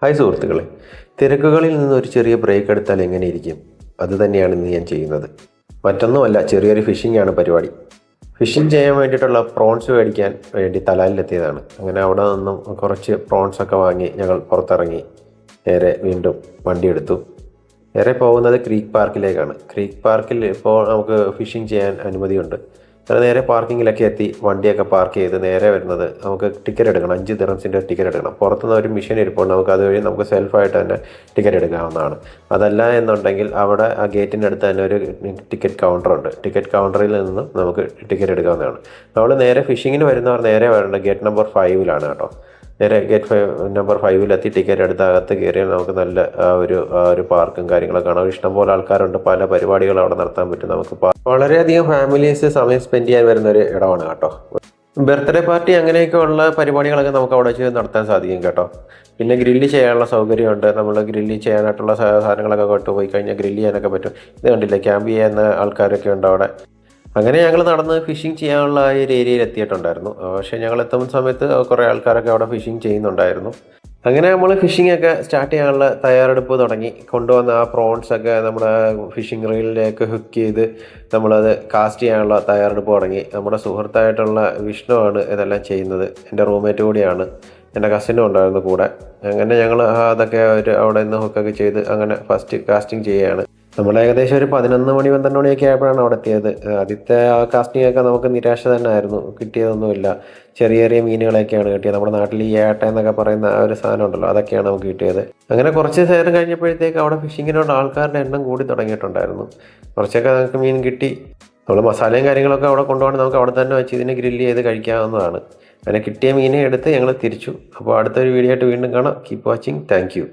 Hi സുഹൃത്തുക്കളെ, തിരക്കുകളിൽ നിന്ന് ഒരു ചെറിയ ബ്രേക്ക് എടുത്താൽ എങ്ങനെയിരിക്കും? അത് തന്നെയാണ് ഇന്ന് ഞാൻ ചെയ്യുന്നത്. മറ്റൊന്നുമല്ല, ചെറിയൊരു ഫിഷിംഗ് ആണ് പരിപാടി. ഫിഷിംഗ് ചെയ്യാൻ വേണ്ടിയിട്ടുള്ള പ്രോൺസ് മേടിക്കാൻ വേണ്ടി തലാലിലെത്തിയതാണ്. അങ്ങനെ അവിടെ നിന്നും കുറച്ച് പ്രോൺസൊക്കെ വാങ്ങി ഞങ്ങൾ പുറത്തിറങ്ങി നേരെ വീണ്ടും വണ്ടിയെടുത്തു. നേരെ പോകുന്നത് ക്രീക്ക് പാർക്കിലേക്കാണ്. ക്രീക്ക് പാർക്കിൽ ഇപ്പോൾ നമുക്ക് ഫിഷിംഗ് ചെയ്യാൻ അനുമതിയുണ്ട്. അങ്ങനെ നേരെ പാർക്കിങ്ങിലൊക്കെ എത്തി വണ്ടിയൊക്കെ പാർക്ക് ചെയ്ത് നേരെ വരുന്നത് നമുക്ക് ടിക്കറ്റ് എടുക്കണം. 5 ദിറംസിൻ്റെ ടിക്കറ്റ് എടുക്കണം. പുറത്തുനിന്ന് ഒരു മെഷീൻ ഇരിപ്പുണ്ട്, നമുക്ക് അതുവഴി നമുക്ക് സെൽഫായിട്ട് തന്നെ ടിക്കറ്റ് എടുക്കാവുന്നതാണ്. അതല്ല എന്നുണ്ടെങ്കിൽ അവിടെ ആ ഗേറ്റിൻ്റെ അടുത്ത് തന്നെ ഒരു ടിക്കറ്റ് കൗണ്ടറുണ്ട്. ടിക്കറ്റ് കൗണ്ടറിൽ നിന്ന് നമുക്ക് ടിക്കറ്റ് എടുക്കാവുന്നതാണ്. നമ്മൾ നേരെ ഫിഷിങ്ങിന് വരുന്നവർ നേരെ വരേണ്ടത് ഗേറ്റ് നമ്പർ 5-ലാണ് കേട്ടോ. നേരെ ഗേറ്റ് നമ്പർ 5-ലെത്തി ടിക്കറ്റ് എടുത്ത് അകത്ത് കയറിയാൽ നമുക്ക് നല്ല ഒരു പാർക്കും കാര്യങ്ങളൊക്കെ കാണാം. ഇഷ്ടംപോലെ ആൾക്കാരുണ്ട്, പല പരിപാടികളും അവിടെ നടത്താൻ പറ്റും. നമുക്ക് വളരെയധികം ഫാമിലീസ് സമയം സ്പെൻഡ് ചെയ്യാൻ വരുന്നൊരു ഇടമാണ് കേട്ടോ. ബർത്ത്ഡേ പാർട്ടി അങ്ങനെയൊക്കെയുള്ള പരിപാടികളൊക്കെ നമുക്ക് അവിടെ വെച്ച് നടത്താൻ സാധിക്കും കേട്ടോ. പിന്നെ ഗ്രില്ല് ചെയ്യാനുള്ള സൗകര്യമുണ്ട്. നമ്മൾ ഗ്രില്ല് ചെയ്യാനായിട്ടുള്ള സാധനങ്ങളൊക്കെ കൊണ്ടുപോയി കഴിഞ്ഞാൽ ഗ്രില്ല് ചെയ്യാനൊക്കെ പറ്റും. ഇത് കണ്ടില്ലേ, ക്യാമ്പ് ചെയ്യുന്ന ആൾക്കാരൊക്കെ ഉണ്ട് അവിടെ. അങ്ങനെ ഞങ്ങൾ നടന്ന് ഫിഷിംഗ് ചെയ്യാനുള്ള ആ ഒരു ഏരിയയിൽ എത്തിയിട്ടുണ്ടായിരുന്നു. പക്ഷേ ഞങ്ങൾ എത്തുന്ന സമയത്ത് കുറേ ആൾക്കാരൊക്കെ അവിടെ ഫിഷിംഗ് ചെയ്യുന്നുണ്ടായിരുന്നു. അങ്ങനെ നമ്മൾ ഫിഷിംഗ് ഒക്കെ സ്റ്റാർട്ട് ചെയ്യാനുള്ള തയ്യാറെടുപ്പ് തുടങ്ങി. കൊണ്ടുവന്ന ആ പ്രോൺസൊക്കെ നമ്മുടെ ഫിഷിംഗ് റീലിലേക്ക് ഹുക്ക് ചെയ്ത് നമ്മളത് കാസ്റ്റ് ചെയ്യാനുള്ള തയ്യാറെടുപ്പ് തുടങ്ങി. നമ്മുടെ സുഹൃത്തായിട്ടുള്ള വിഷ്ണുവാണ് ഇതെല്ലാം ചെയ്യുന്നത്. എൻ്റെ റൂംമേറ്റ് കൂടിയാണ്, എൻ്റെ കസിനും ഉണ്ടായിരുന്നു കൂടെ. അങ്ങനെ ഞങ്ങൾ അതൊക്കെ അവിടെ നിന്ന് ഹുക്കൊക്കെ ചെയ്ത് അങ്ങനെ ഫസ്റ്റ് കാസ്റ്റിംഗ് ചെയ്യുകയാണ്. നമ്മൾ ഏകദേശം ഒരു 11 മണി 12 മണിയൊക്കെ ആയപ്പോഴാണ് അവിടെ എത്തിയത്. ആദ്യത്തെ ആ കാസ്റ്റിംഗ് ഒക്കെ നമുക്ക് നിരാശ തന്നെ ആയിരുന്നു. കിട്ടിയതൊന്നുമില്ല. ചെറിയ ചെറിയ മീനുകളൊക്കെയാണ് കിട്ടിയത്. നമ്മുടെ നാട്ടിൽ ഈ ഏട്ട എന്നൊക്കെ പറയുന്ന ആ ഒരു സാധനം ഉണ്ടല്ലോ, അതൊക്കെയാണ് നമുക്ക് കിട്ടിയത്. അങ്ങനെ കുറച്ച് നേരം കഴിഞ്ഞപ്പോഴത്തേക്ക് അവിടെ ഫിഷിങ്ങിനുള്ള ആൾക്കാരുടെ എണ്ണം കൂടി തുടങ്ങിയിട്ടുണ്ടായിരുന്നു. കുറച്ചൊക്കെ നമുക്ക് മീൻ കിട്ടി. നമ്മൾ മസാലയും കാര്യങ്ങളൊക്കെ അവിടെ കൊണ്ടുപോകണം. നമുക്ക് അവിടെ തന്നെ വെച്ച് ഇതിനെ ഗ്രില്ല് ചെയ്ത് കഴിക്കാവുന്നതാണ്. അങ്ങനെ കിട്ടിയ മീനെ എടുത്ത് ഞങ്ങൾ തിരിച്ചു. അപ്പോൾ അടുത്തൊരു വീഡിയോ ആയിട്ട് വീണ്ടും കാണാം. Keep watching. Thank you.